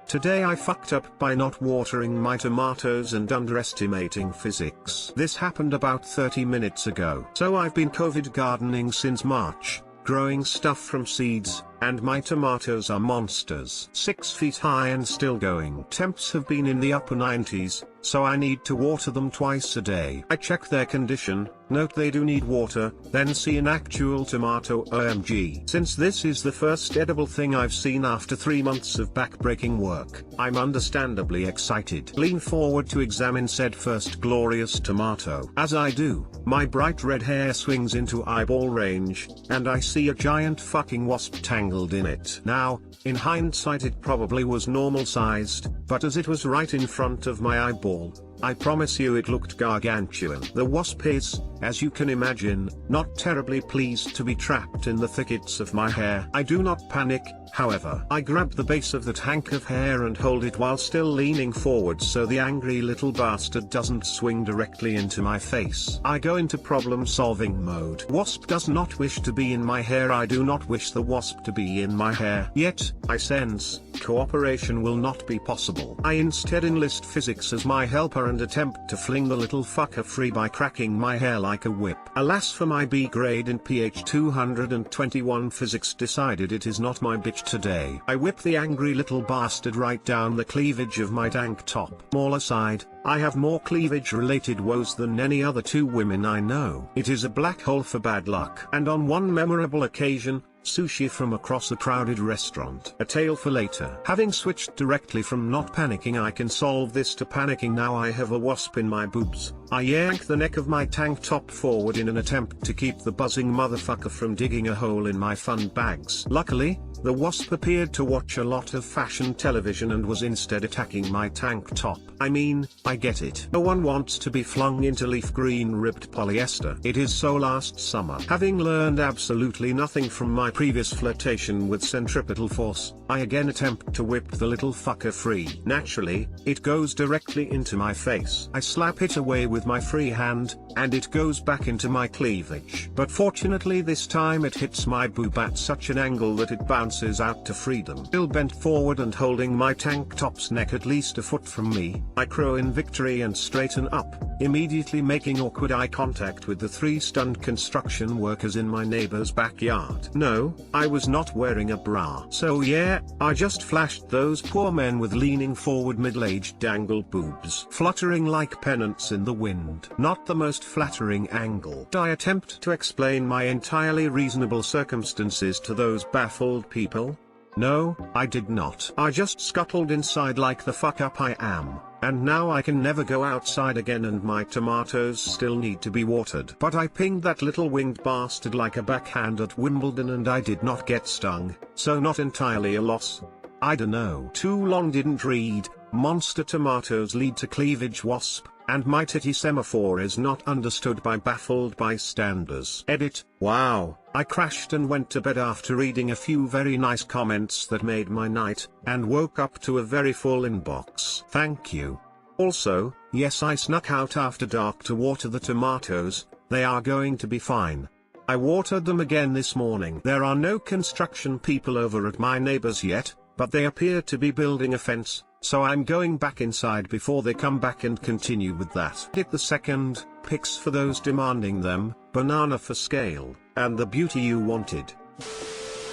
Today I fucked up by not watering my tomatoes and underestimating physics. This happened about 30 minutes ago. So I've been COVID gardening since March, growing stuff from seeds, and my tomatoes are monsters. 6 feet high and still going. Temps have been in the upper 90s, so I need to water them twice a day. I check their condition, note they do need water, then see an actual tomato OMG. Since this is the first edible thing I've seen after 3 months of back-breaking work, I'm understandably excited. Lean forward to examine said first glorious tomato. As I do, my bright red hair swings into eyeball range, and I see a giant fucking wasp tangled in it. Now, in hindsight it probably was normal sized, but as it was right in front of my eyeball, I promise you it looked gargantuan. The wasp is, as you can imagine, not terribly pleased to be trapped in the thickets of my hair. I do not panic, however. I grab the base of that hank of hair and hold it while still leaning forward so the angry little bastard doesn't swing directly into my face. I go into problem-solving mode. Wasp does not wish to be in my hair. I do not wish the wasp to be in my hair. Yet, I sense, cooperation will not be possible. I instead enlist physics as my helper and attempt to fling the little fucker free by cracking my hair like a whip. Alas for my B grade in PH 221 physics decided it is not my bitch today. I whip the angry little bastard right down the cleavage of my tank top. All aside, I have more cleavage-related woes than any other 2 women I know. It is a black hole for bad luck. And on one memorable occasion, sushi from across a crowded restaurant. A tale for later. Having switched directly from not panicking I can solve this to panicking. Now I have a wasp in my boobs. I yank the neck of my tank top forward in an attempt to keep the buzzing motherfucker from digging a hole in my fun bags. Luckily, the wasp appeared to watch a lot of fashion television and was instead attacking my tank top. I mean, I get it. No one wants to be flung into leaf green ribbed polyester. It is so last summer. Having learned absolutely nothing from my previous flirtation with centripetal force, I again attempt to whip the little fucker free. Naturally, it goes directly into my face. I slap it away with my free hand, and it goes back into my cleavage. But fortunately this time it hits my boob at such an angle that it bounces out to freedom. Still bent forward and holding my tank top's neck at least a foot from me, I crow in victory and straighten up, immediately making awkward eye contact with the 3 stunned construction workers in my neighbor's backyard. No, I was not wearing a bra. So yeah, I just flashed those poor men with leaning forward middle-aged dangled boobs fluttering like pennants in the wind. Not the most flattering angle. I attempt to explain my entirely reasonable circumstances to those baffled people? No, I did not. I just scuttled inside like the fuck up I am, and now I can never go outside again and my tomatoes still need to be watered. But I pinged that little winged bastard like a backhand at Wimbledon and I did not get stung, so not entirely a loss. I dunno. Too long didn't read. Monster tomatoes lead to cleavage wasp, and my titty semaphore is not understood by baffled bystanders. Edit. Wow, I crashed and went to bed after reading a few very nice comments that made my night, and woke up to a very full inbox. Thank you. Also, yes, I snuck out after dark to water the tomatoes. They are going to be fine. I watered them again this morning. There are no construction people over at my neighbor's yet, but they appear to be building a fence, so I'm going back inside before they come back and continue with that. Hit the second, pics for those demanding them, banana for scale, and the beauty you wanted.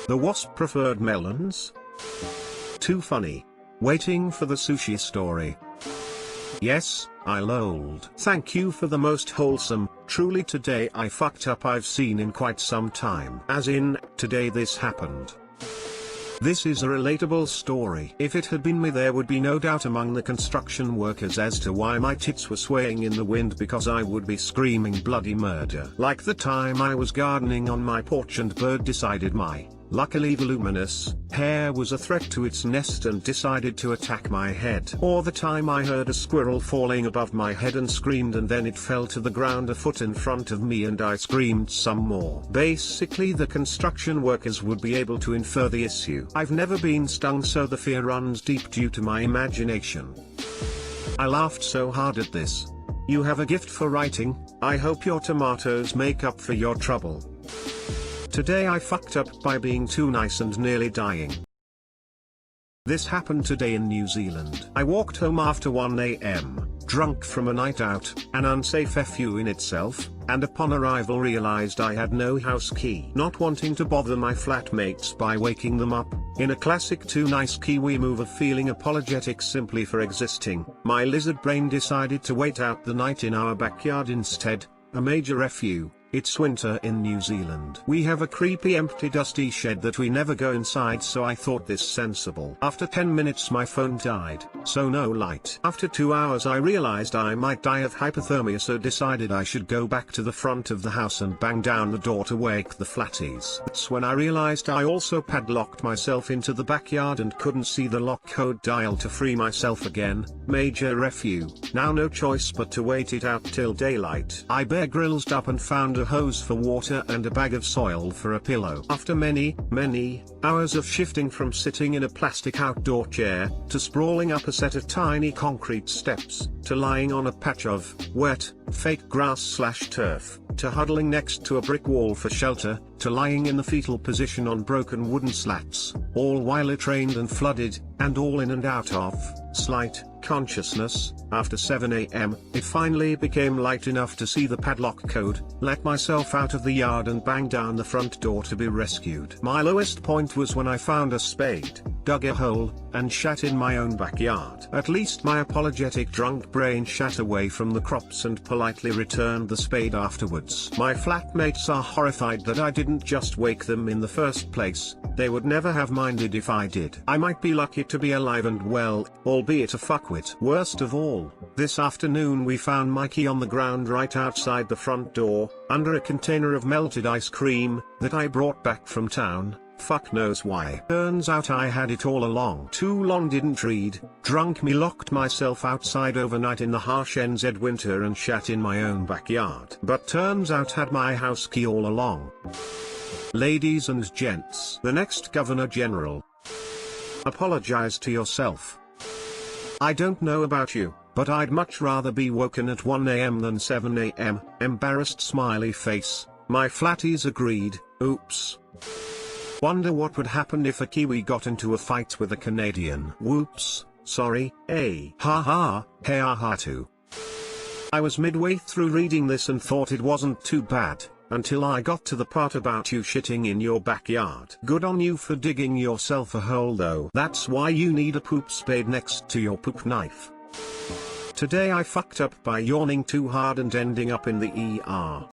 The wasp preferred melons? Too funny. Waiting for the sushi story. Yes, I lolled. Thank you for the most wholesome, truly today I fucked up I've seen in quite some time. As in, today this happened. This is a relatable story. If it had been me there would be no doubt among the construction workers as to why my tits were swaying in the wind because I would be screaming bloody murder. Like the time I was gardening on my porch and bird decided my, luckily voluminous, hair was a threat to its nest and decided to attack my head. Or the time I heard a squirrel falling above my head and screamed and then it fell to the ground a foot in front of me and I screamed some more. Basically the construction workers would be able to infer the issue. I've never been stung so the fear runs deep due to my imagination. I laughed so hard at this. You have a gift for writing. I hope your tomatoes make up for your trouble. Today I fucked up by being too nice and nearly dying. This happened today in New Zealand. I walked home after 1 AM, drunk from a night out, an unsafe FU in itself, and upon arrival realized I had no house key. Not wanting to bother my flatmates by waking them up, in a classic too nice Kiwi move of feeling apologetic simply for existing, my lizard brain decided to wait out the night in our backyard instead. A major FU. It's winter in New Zealand. We have a creepy empty dusty shed that we never go inside, so I thought this sensible. After 10 minutes my phone died, so no light. After 2 hours I realized I might die of hypothermia, so decided I should go back to the front of the house and bang down the door to wake the flatties. That's when I realized I also padlocked myself into the backyard and couldn't see the lock code dial to free myself again. Major FU. Now no choice but to wait it out till daylight. I Bear Grylls up and found a hose for water and a bag of soil for a pillow. After many hours of shifting from sitting in a plastic outdoor chair, to sprawling up a set of tiny concrete steps, to lying on a patch of wet, fake grass/turf, to huddling next to a brick wall for shelter, to lying in the fetal position on broken wooden slats, all while it rained and flooded, and all in and out of slight consciousness. After 7 AM, it finally became light enough to see the padlock code, let myself out of the yard and banged down the front door to be rescued. My lowest point was when I found a spade, dug a hole, and shat in my own backyard. At least my apologetic drunk brain shat away from the crops and politely returned the spade afterwards. My flatmates are horrified that I didn't just wake them in the first place. They would never have minded if I did. I might be lucky to be alive and well, albeit a fuckwit. Worst of all, this afternoon we found Mikey on the ground right outside the front door, under a container of melted ice cream, that I brought back from town. Fuck knows why. Turns out I had it all along. Too long didn't read. Drunk me locked myself outside overnight in the harsh NZ winter and shat in my own backyard. But turns out had my house key all along. Ladies and gents, the next Governor General. Apologize to yourself. I don't know about you, but I'd much rather be woken at 1 AM than 7 AM. Embarrassed smiley face. My flatties agreed. Oops. Wonder what would happen if a Kiwi got into a fight with a Canadian. Whoops, sorry, haha, hey aha too. I was midway through reading this and thought it wasn't too bad, until I got to the part about you shitting in your backyard. Good on you for digging yourself a hole though. That's why you need a poop spade next to your poop knife. Today I fucked up by yawning too hard and ending up in the ER.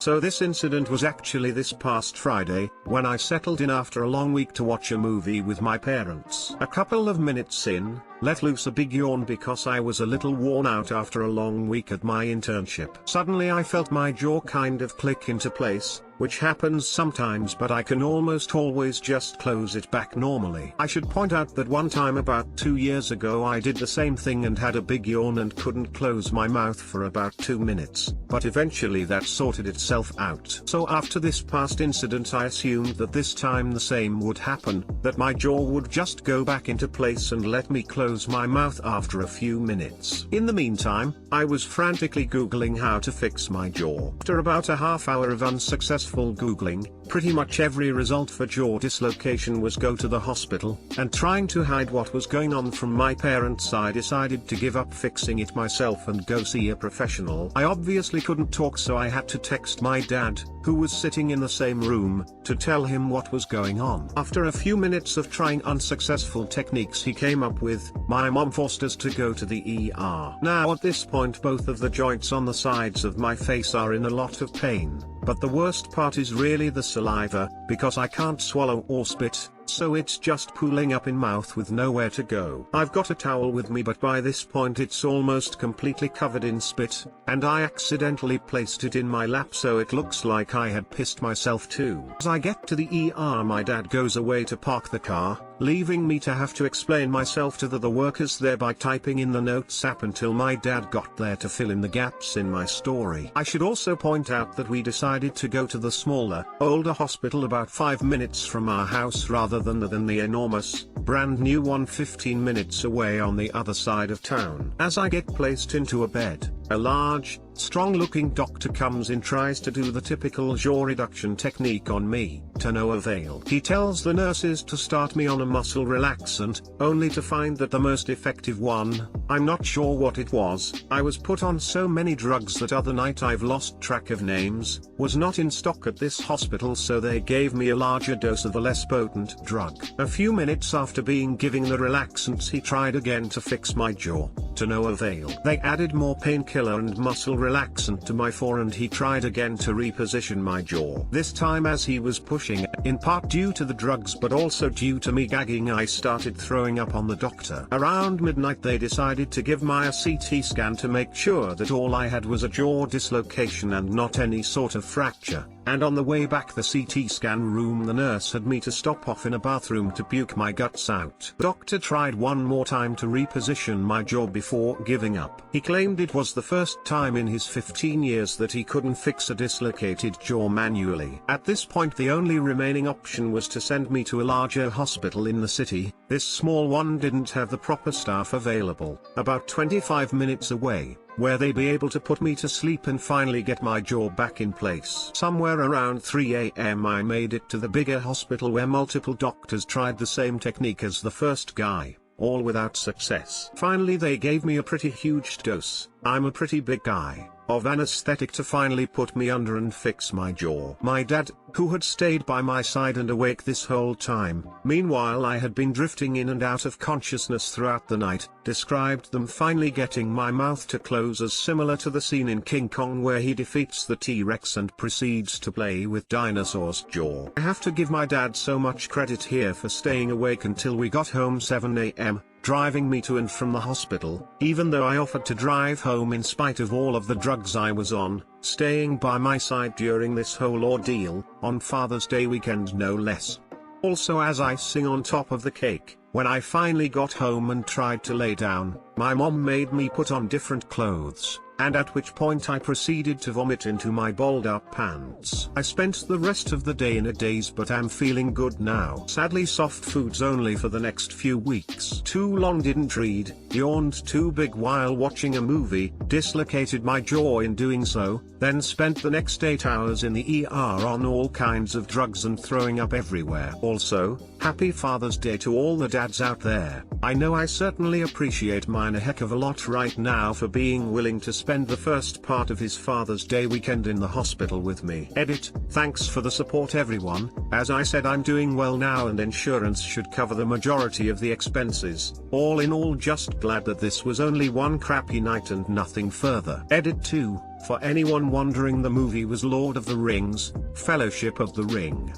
So this incident was actually this past Friday, when I settled in after a long week to watch a movie with my parents. A couple of minutes in, let loose a big yawn because I was a little worn out after a long week at my internship. Suddenly I felt my jaw kind of click into place, which happens sometimes, but I can almost always just close it back normally. I should point out that one time about 2 years ago I did the same thing and had a big yawn and couldn't close my mouth for about 2 minutes, but eventually that sorted itself out. So after this past incident I assumed that this time the same would happen, that my jaw would just go back into place and let me close my mouth after a few minutes. In the meantime, I was frantically Googling how to fix my jaw. After about a half hour of unsuccessful Googling, pretty much every result for jaw dislocation was go to the hospital, and trying to hide what was going on from my parents I decided to give up fixing it myself and go see a professional. I obviously couldn't talk, so I had to text my dad, who was sitting in the same room, to tell him what was going on. After a few minutes of trying unsuccessful techniques he came up with, my mom forced us to go to the ER. Now at this point both of the joints on the sides of my face are in a lot of pain, but the worst part is really the saliva, because I can't swallow or spit, so it's just pooling up in mouth with nowhere to go. I've got a towel with me, but by this point it's almost completely covered in spit, and I accidentally placed it in my lap so it looks like I had pissed myself too. As I get to the ER my dad goes away to park the car, leaving me to have to explain myself to the workers there by typing in the notes app until my dad got there to fill in the gaps in my story. I should also point out that we decided to go to the smaller, older hospital about 5 minutes from our house rather than the enormous, brand new one 15 minutes away on the other side of town. As I get placed into a bed, A large, strong-looking doctor comes in, tries to do the typical jaw reduction technique on me, to no avail. He tells the nurses to start me on a muscle relaxant, only to find that the most effective one, I'm not sure what it was, I was put on so many drugs that other night I've lost track of names, was not in stock at this hospital, so they gave me a larger dose of the less potent drug. A few minutes after being given the relaxants, he tried again to fix my jaw, to no avail. They added more painkiller and muscle relaxant to my fore, and he tried again to reposition my jaw. This time, as he was pushing, in part due to the drugs but also due to me gagging, I started throwing up on the doctor. Around midnight they decided to give me a CT scan to make sure that all I had was a jaw dislocation and not any sort of fracture. And on the way back the CT scan room, the nurse had me to stop off in a bathroom to puke my guts out. The doctor tried one more time to reposition my jaw before giving up. He claimed it was the first time in his 15 years that he couldn't fix a dislocated jaw manually. At this point the only remaining option was to send me to a larger hospital in the city. This small one didn't have the proper staff available, about 25 minutes away, where they'd be able to put me to sleep and finally get my jaw back in place. Somewhere around 3 AM I made it to the bigger hospital, where multiple doctors tried the same technique as the first guy, all without success. Finally they gave me a pretty huge dose, I'm a pretty big guy, of anesthetic to finally put me under and fix my jaw. My dad, who had stayed by my side and awake this whole time, meanwhile I had been drifting in and out of consciousness throughout the night, described them finally getting my mouth to close as similar to the scene in King Kong where he defeats the T-Rex and proceeds to play with dinosaur's jaw. I have to give my dad so much credit here for staying awake until we got home 7 AM. Driving me to and from the hospital, even though I offered to drive home in spite of all of the drugs I was on, staying by my side during this whole ordeal, on Father's Day weekend no less. Also, as icing on top of the cake, when I finally got home and tried to lay down, my mom made me put on different clothes, and at which point I proceeded to vomit into my balled up pants. I spent the rest of the day in a daze, but I'm feeling good now. Sadly soft foods only for the next few weeks. Too long didn't read, yawned too big while watching a movie, dislocated my jaw in doing so, then spent the next 8 hours in the ER on all kinds of drugs and throwing up everywhere. Also, happy Father's Day to all the dads out there. I know I certainly appreciate mine a heck of a lot right now for being willing to spend the first part of his Father's Day weekend in the hospital with me. Edit, thanks for the support everyone. As I said, I'm doing well now and insurance should cover the majority of the expenses. All in all, just glad that this was only one crappy night and nothing further. Edit 2, for anyone wondering, the movie was Lord of the Rings, Fellowship of the Ring.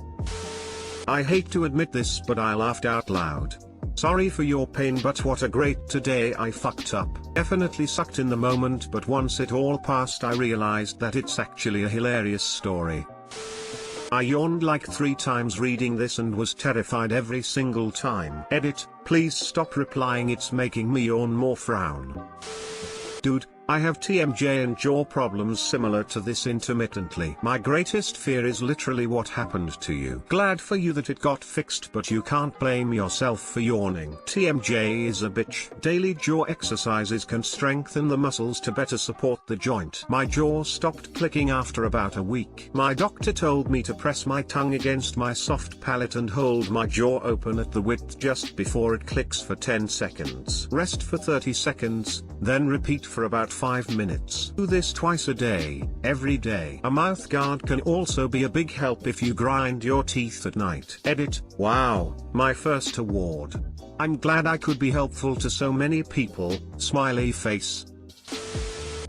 I hate to admit this, but I laughed out loud. Sorry for your pain, but what a great today. I fucked up. Definitely sucked in the moment, but once it all passed I realized that it's actually a hilarious story. I yawned like 3 times reading this and was terrified every single time. Edit, please stop replying, it's making me yawn more. Frown. Dude, I have TMJ and jaw problems similar to this intermittently. My greatest fear is literally what happened to you. Glad for you that it got fixed, but you can't blame yourself for yawning. TMJ is a bitch. Daily jaw exercises can strengthen the muscles to better support the joint. My jaw stopped clicking after about a week. My doctor told me to press my tongue against my soft palate and hold my jaw open at the width just before it clicks for 10 seconds. Rest for 30 seconds, then repeat for about 5 minutes. Do this twice a day, every day. A mouth guard can also be a big help if you grind your teeth at night. Edit, wow, my first award. I'm glad I could be helpful to so many people, smiley face.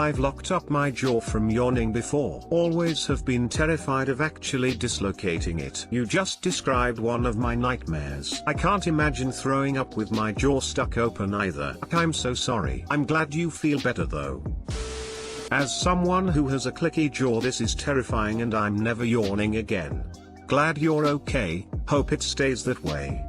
I've locked up my jaw from yawning before. Always have been terrified of actually dislocating it. You just described one of my nightmares. I can't imagine throwing up with my jaw stuck open either. I'm so sorry. I'm glad you feel better though. As someone who has a clicky jaw, this is terrifying and I'm never yawning again. Glad you're okay, hope it stays that way.